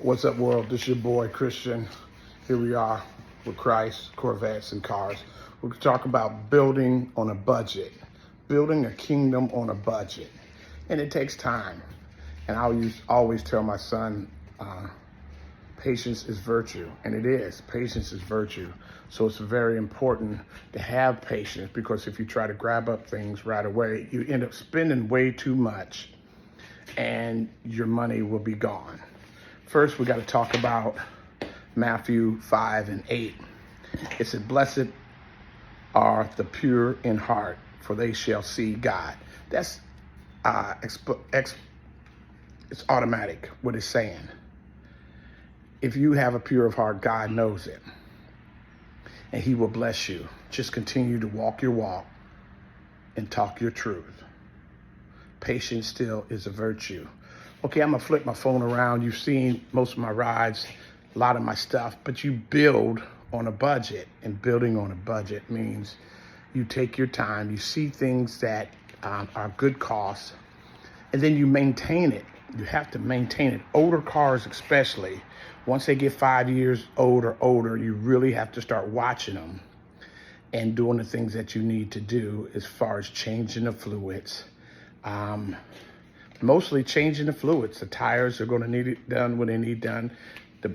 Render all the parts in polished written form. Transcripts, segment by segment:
What's up, world? This is your boy, Christian. Here we are with Christ, Corvettes, and cars. We're going to talk about building on a budget, building a kingdom on a budget. And it takes time. And I always tell my son, patience is virtue. And it is. Patience is virtue. So it's very important to have patience, because if you try to grab up things right away, you end up spending way too much and your money will be gone. First, we got to talk about Matthew 5:8. It said, "Blessed are the pure in heart, for they shall see God." That's it's automatic what it's saying. If you have a pure of heart, God knows it, and He will bless you. Just continue to walk your walk and talk your truth. Patience still is a virtue. Okay, I'm gonna flip my phone around. You've seen most of my rides, a lot of my stuff, but you build on a budget, and building on a budget means you take your time, you see things that are good costs, and then you maintain it. You have to maintain it. Older cars especially, once they get 5 years old or older, you really have to start watching them and doing the things that you need to do as far as changing the fluids. Mostly changing the fluids. The tires are going to need it done when they need done. The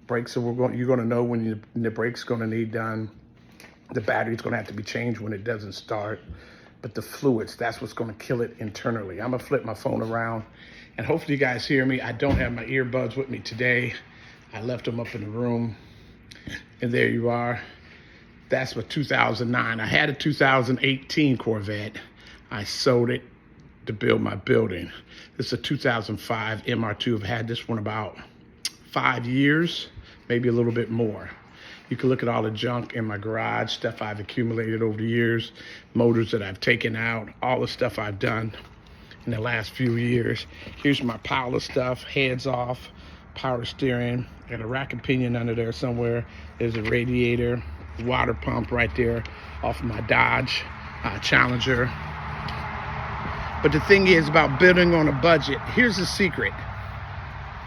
brakes you're going to know when the brakes going to need done. The battery's going to have to be changed when it doesn't start. But the fluids, that's what's going to kill it internally. I'm going to flip my phone around, and hopefully you guys hear me. I don't have my earbuds with me today. I left them up in the room, and there you are. That's my 2009. I had a 2018 Corvette. I sold it to build my building. This is a 2005 MR2. I've had this one about 5 years, maybe a little bit more. You can look at all the junk in my garage, stuff I've accumulated over the years, motors that I've taken out, all the stuff I've done in the last few years. Here's my pile of stuff, heads off, power steering, got a rack and pinion under there somewhere. There's a radiator, water pump right there off of my Dodge Challenger. But the thing is about building on a budget, here's the secret.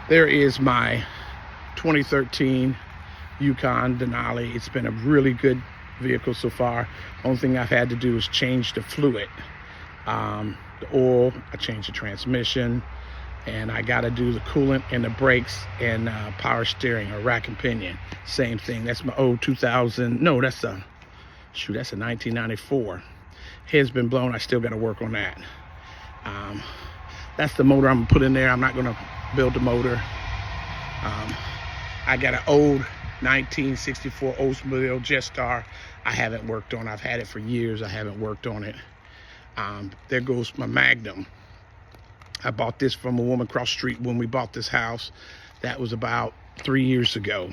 There is my 2013 Yukon Denali. It's been a really good vehicle so far. Only thing I've had to do is change the fluid. The oil, I changed the transmission, and I got to do the coolant and the brakes and power steering or rack and pinion. Same thing. That's my old 2000. No, that's a 1994. Head's been blown. I still got to work on that. That's the motor I'm gonna put in there. I'm not gonna build the motor. I got an old 1964 Oldsmobile Jetstar I haven't worked on. I've had it for years. I haven't worked on it. There goes my Magnum. I bought this from a woman across the street when we bought this house. That was about 3 years ago.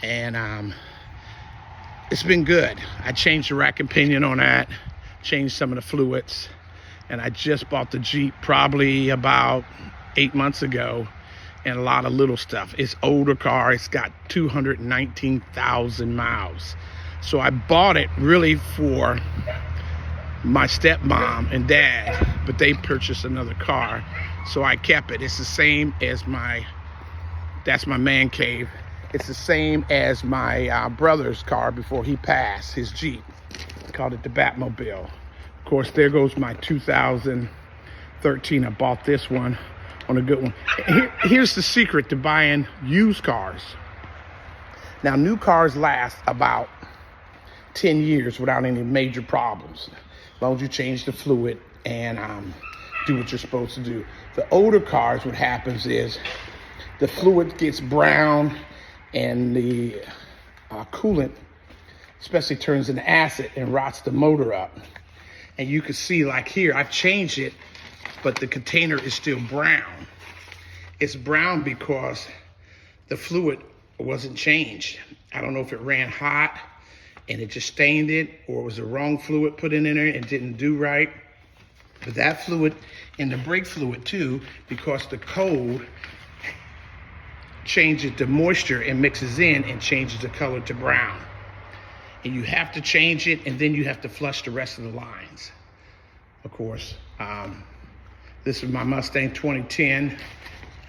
And it's been good. I changed the rack and pinion on that, changed some of the fluids. And I just bought the Jeep probably about 8 months ago, and a lot of little stuff. It's older car. It's got 219,000 miles. So I bought it really for my stepmom and dad, but they purchased another car, so I kept it. It's the same as that's my man cave. It's the same as my brother's car before he passed, his Jeep. I called it the Batmobile. Of course, there goes my 2013. I bought this one on a good one. Here's the secret to buying used cars. Now, new cars last about 10 years without any major problems, as long as you change the fluid and do what you're supposed to do. The older cars, what happens is the fluid gets brown, and the coolant especially turns into acid and rots the motor up. And you can see, like here, I've changed it, but the container is still brown. It's brown because the fluid wasn't changed. I don't know if it ran hot and it just stained it, or it was the wrong fluid put in there and didn't do right. But that fluid, and the brake fluid too, because the cold changes the moisture and mixes in and changes the color to brown. And you have to change it, and then you have to flush the rest of the lines. Of course, this is my Mustang 2010.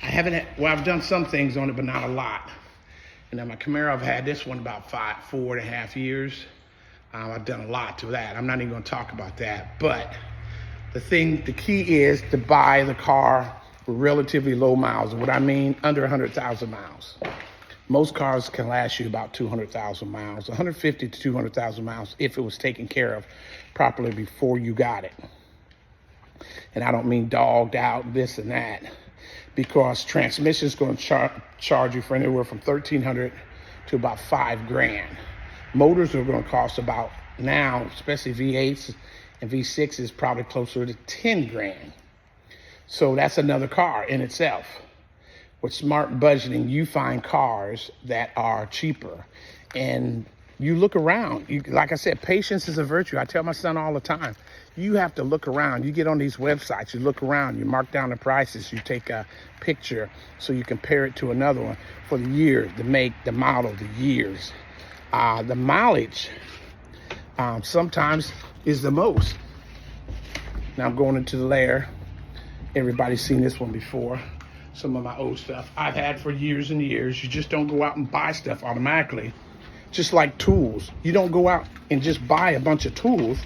I haven't had, well, I've done some things on it, but not a lot. And now my Camaro, I've had this one about 4.5 years. I've done a lot to that. I'm not even gonna talk about that. But the key is to buy the car with relatively low miles. And what I mean, under 100,000 miles. Most cars can last you about 200,000 miles, 150 to 200,000 miles if it was taken care of properly before you got it. And I don't mean dogged out, this and that, because transmission is going to charge you for anywhere from $1,300 to about $5,000. Motors are going to cost about, now, especially V8s and V6s, probably closer to $10,000. So that's another car in itself. With smart budgeting, you find cars that are cheaper, and you look around. Like I said, patience is a virtue. I tell my son all the time, you have to look around. You get on these websites, you look around, you mark down the prices, you take a picture so you compare it to another one for the year, the make, the model, the years. The mileage sometimes is the most. Now I'm going into the layer. Everybody's seen this one before. Some of my old stuff I've had for years and years. You just don't go out and buy stuff automatically. Just like tools. You don't go out and just buy a bunch of tools.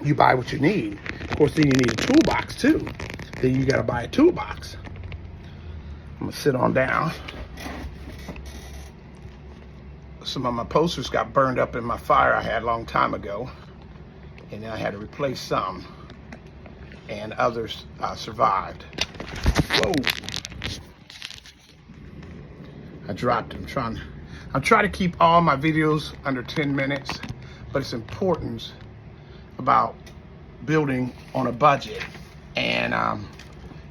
You buy what you need. Of course, then you need a toolbox too. Then you gotta buy a toolbox. I'm gonna sit on down. Some of my posters got burned up in my fire I had a long time ago. And then I had to replace some. And others survived. Whoa. I dropped it. I'm trying to keep all my videos under 10 minutes, but it's important about building on a budget. And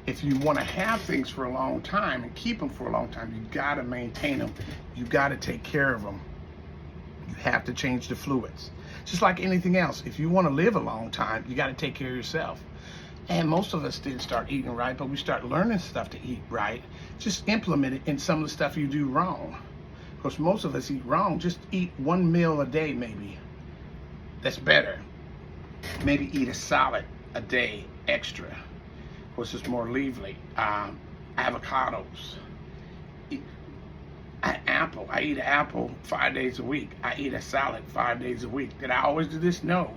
if you want to have things for a long time and keep them for a long time, you got to maintain them. You got to take care of them. You have to change the fluids. Just like anything else, if you want to live a long time, you got to take care of yourself. And most of us didn't start eating right, but we start learning stuff to eat right. Just implement it in some of the stuff you do wrong. Because most of us eat wrong. Just eat one meal a day, maybe. That's better. Maybe eat a salad a day extra, which is more lively. Avocados. An apple. I eat an apple 5 days a week. I eat a salad 5 days a week. Did I always do this? No.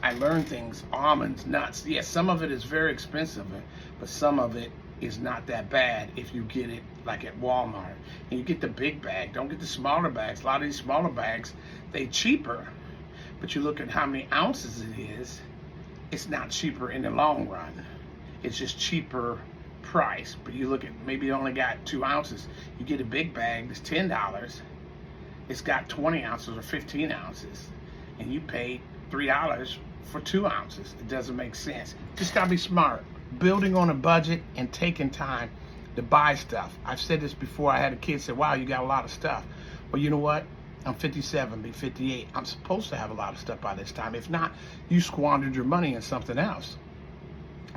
I learned things, almonds, nuts. Yes, some of it is very expensive, but some of it is not that bad if you get it like at Walmart. And you get the big bag, don't get the smaller bags. A lot of these smaller bags, they cheaper, but you look at how many ounces it is, it's not cheaper in the long run. It's just cheaper price, but you look at, maybe you only got 2 ounces. You get a big bag that's $10, it's got 20 ounces or 15 ounces, and you pay $3 for 2 ounces. It doesn't make sense. Just gotta be smart. Building on a budget and taking time to buy stuff. I've said this before. I had a kid say, wow, you got a lot of stuff. Well, you know what? I'm 57, be 58. I'm supposed to have a lot of stuff by this time. If not, you squandered your money in something else.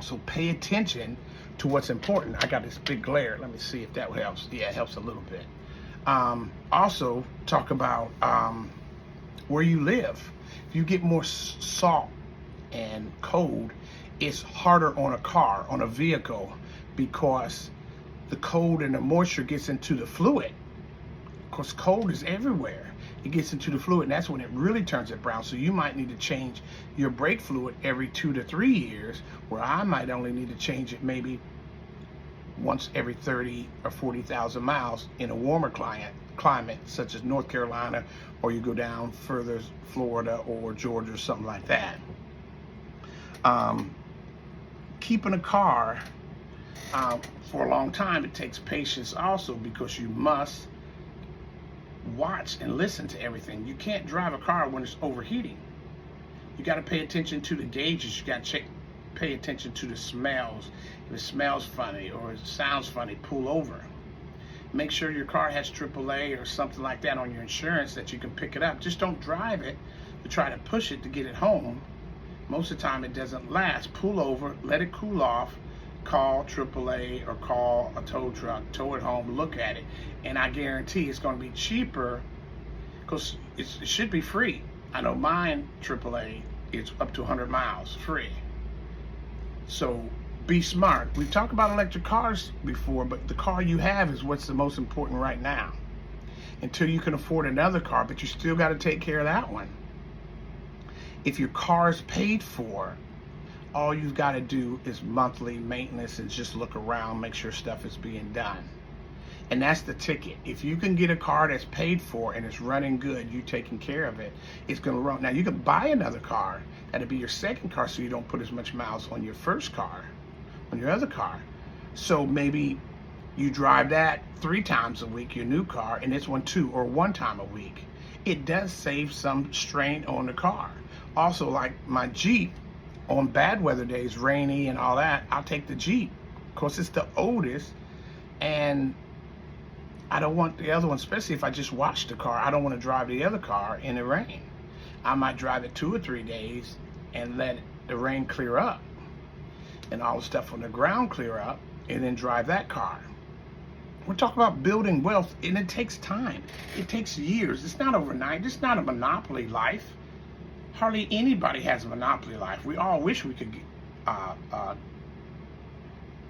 So pay attention to what's important. I got this big glare. Let me see if that helps. Yeah, it helps a little bit. Also, talk about where you live. If you get more salt and cold, it's harder on a car, on a vehicle, because the cold and the moisture gets into the fluid. Because cold is everywhere. It gets into the fluid, and that's when it really turns it brown. So you might need to change your brake fluid every 2 to 3 years, where I might only need to change it maybe once every 30 or 40,000 miles in a warmer climate, such as North Carolina, or you go down further, Florida or Georgia or something like that. Keeping a car for a long time, it takes patience also, because you must watch and listen to everything. You can't drive a car when it's overheating. You got to pay attention to the gauges. You got to pay attention to the smells. If it smells funny or it sounds funny, pull over. Make sure your car has AAA or something like that on your insurance that you can pick it up. Just don't drive it to try to push it to get it home. Most of the time it doesn't last. Pull over, let it cool off, call AAA or call a tow truck, tow it home, look at it. And I guarantee it's going to be cheaper, because it should be free. I know mine, AAA, it's up to 100 miles free. So Be smart. We've talked about electric cars before, but the car you have is what's the most important right now. Until you can afford another car, but you still got to take care of that one. If your car is paid for, all you've got to do is monthly maintenance and just look around, make sure stuff is being done. And that's the ticket. If you can get a car that's paid for and it's running good, you taking care of it, it's going to run. Now, you can buy another car. That'll be your second car, so you don't put as much miles on your first car, on your other car. So maybe you drive that 3 times a week, your new car, and this one 2 or 1 time a week. It does save some strain on the car. Also, like my Jeep, on bad weather days, rainy and all that, I'll take the Jeep. Of course, it's the oldest, and I don't want the other one, especially if I just washed the car, I don't want to drive the other car in the rain. I might drive it 2 or 3 days and let the rain clear up and all the stuff on the ground clear up, and then drive that car. We're talking about building wealth, and it takes time. It takes years. It's not overnight. It's not a monopoly life. Hardly anybody has a monopoly life. We all wish we could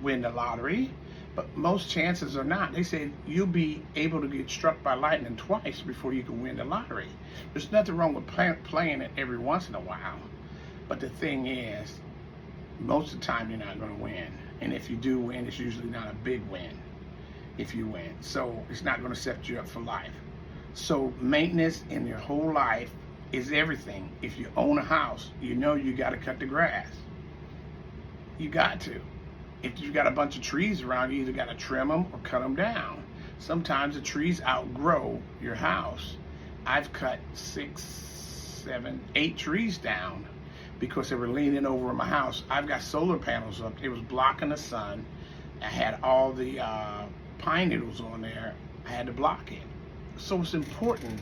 win the lottery, but most chances are not. They say you'll be able to get struck by lightning twice before you can win the lottery. There's nothing wrong with playing it every once in a while, but the thing is, most of the time you're not going to win. And if you do win, it's usually not a big win if you win. So it's not going to set you up for life. So maintenance in your whole life is everything. If you own a house, you know you got to cut the grass. You got to. If you've got a bunch of trees around, you either got to trim them or cut them down. Sometimes the trees outgrow your house. I've cut 6, 7, 8 trees down because they were leaning over my house. I've got solar panels up. It was blocking the sun. I had all the pine needles on there. I had to block it. So it's important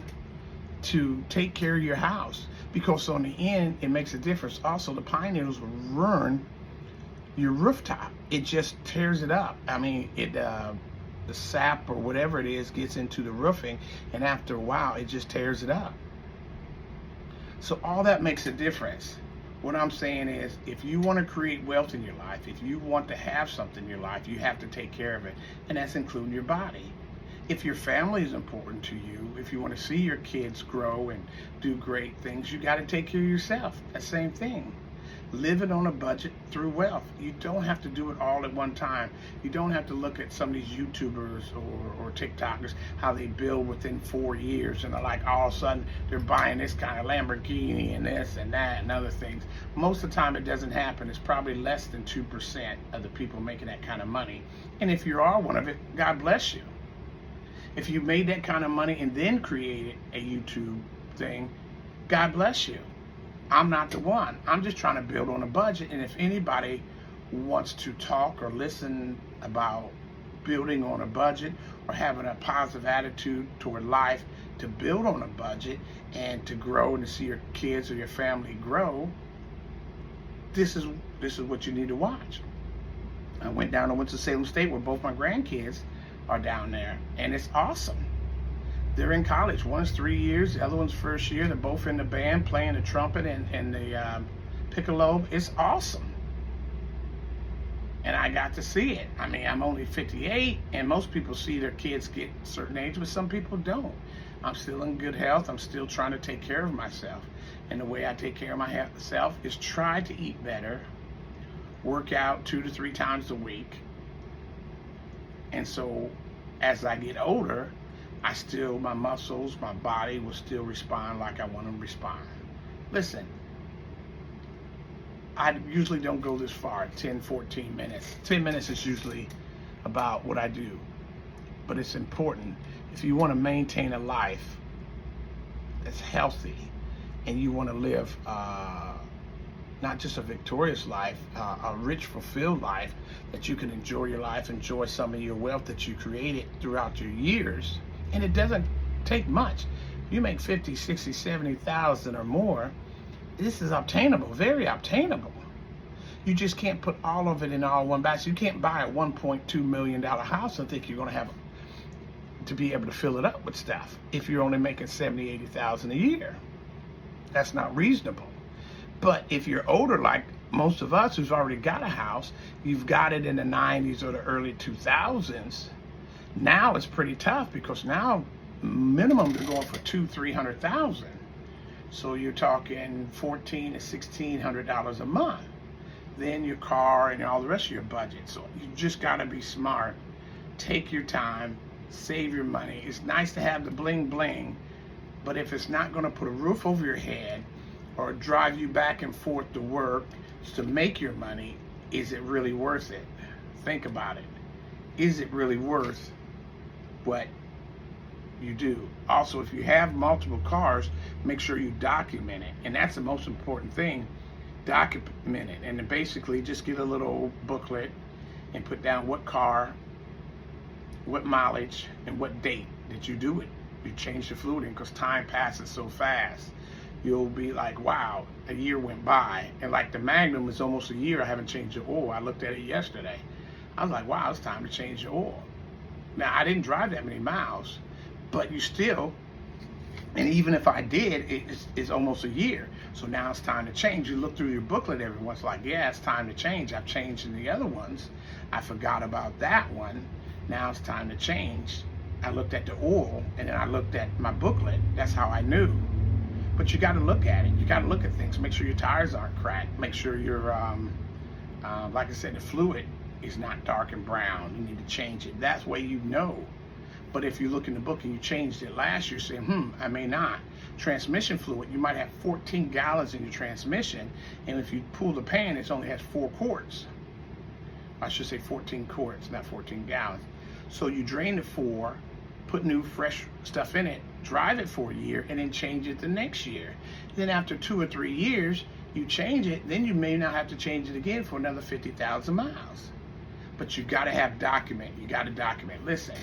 to take care of your house, because on the end, it makes a difference. Also, the pine needles will ruin your rooftop. It just tears it up. I mean, the sap or whatever it is gets into the roofing, and after a while, it just tears it up. So all that makes a difference. What I'm saying is, if you want to create wealth in your life, if you want to have something in your life, you have to take care of it, and that's including your body. If your family is important to you, if you want to see your kids grow and do great things, you got to take care of yourself. That same thing. Living on a budget through wealth. You don't have to do it all at one time. You don't have to look at some of these YouTubers or TikTokers, how they build within 4 years, and like all of a sudden they're buying this kind of Lamborghini and this and that and other things. Most of the time it doesn't happen. It's probably less than 2% of the people making that kind of money. And if you are one of it, God bless you. If you made that kind of money and then created a YouTube thing, God bless you. I'm not the one. I'm just trying to build on a budget. And if anybody wants to talk or listen about building on a budget or having a positive attitude toward life to build on a budget and to grow and to see your kids or your family grow, this is what you need to watch. I went down to Winston-Salem State, where both my grandkids are down there, and it's awesome. They're in college. One's 3 years, the other one's first year. They're both in the band, playing the trumpet and the piccolo. It's awesome. And I got to see it. I mean, I'm only 58, and most people see their kids get a certain age, but some people don't. I'm still in good health. I'm still trying to take care of myself. And the way I take care of myself is try to eat better, work out 2 to 3 times a week. And so as I get older, my muscles, my body will still respond like I want them to respond. Listen, I usually don't go this far, 10, 14 minutes. 10 minutes is usually about what I do. But it's important. If you want to maintain a life that's healthy and you want to live not just a victorious life, a rich, fulfilled life, that you can enjoy your life, enjoy some of your wealth that you created throughout your years. And it doesn't take much. If you make 50, 60, 70,000 or more, this is obtainable, very obtainable. You just can't put all of it in all one basket. You can't buy a $1.2 million house and think you're going to have to be able to fill it up with stuff if you're only making 70, 80,000 a year. That's not reasonable. But if you're older, like most of us who've already got a house, you've got it in the 90s or the early 2000s. Now it's pretty tough because now minimum they're going for $200,000-300,000. So you're talking $1,400 to $1,600 a month. Then your car and all the rest of your budget. So you just got to be smart. Take your time, save your money. It's nice to have the bling bling, but if it's not going to put a roof over your head or drive you back and forth to work to make your money, is it really worth it? Think about it. Is it really worth what you do? Also, if you have multiple cars, make sure you document it. And that's the most important thing. Document it. And then basically just get a little booklet and put down what car, what mileage, and what date did you do it. You change the fluid in, because time passes so fast. You'll be like, wow, a year went by. And like the Magnum is almost a year I haven't changed the oil. I looked at it yesterday. I was like, wow, it's time to change the oil. Now, I didn't drive that many miles, but you still, and even if I did, it's almost a year. So now it's time to change. You look through your booklet every once, like, yeah, it's time to change. I've changed in the other ones. I forgot about that one. Now it's time to change. I looked at the oil, and then I looked at my booklet. That's how I knew. But you got to look at it. You got to look at things. Make sure your tires aren't cracked. Make sure your, like I said, the fluid is not dark and brown. You need to change it. That's way you know. But if you look in the book and you changed it last year, saying, I may not. Transmission fluid, you might have 14 gallons in your transmission, and if you pull the pan, it only has 4 quarts. I should say 14 quarts, not 14 gallons. So you drain the 4, put new fresh stuff in it, drive it for a year, and then change it the next year. Then after 2 or 3 years, you change it, then you may not have to change it again for another 50,000 miles. But you gotta have document, you gotta document. Listen,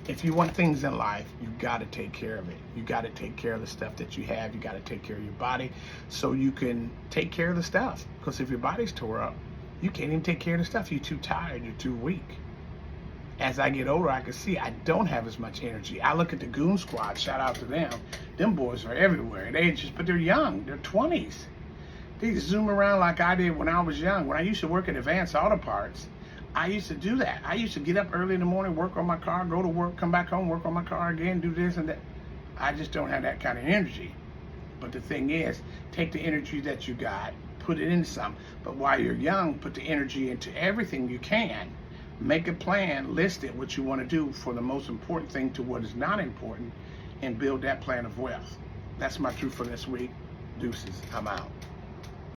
if you want things in life, you gotta take care of it. You gotta take care of the stuff that you have. You gotta take care of your body so you can take care of the stuff. Because if your body's tore up, you can't even take care of the stuff. You're too tired, you're too weak. As I get older, I can see I don't have as much energy. I look at the Goon Squad, shout out to them. Them boys are everywhere. But they're young, they're 20s. They zoom around like I did when I was young. When I used to work at Advanced Auto Parts, I used to do that. I used to get up early in the morning, work on my car, go to work, come back home, work on my car again, do this and that. I just don't have that kind of energy. But the thing is, take the energy that you got, put it into something. But while you're young, put the energy into everything you can. Make a plan, list it, what you want to do for the most important thing to what is not important, and build that plan of wealth. That's my truth for this week. Deuces, I'm out.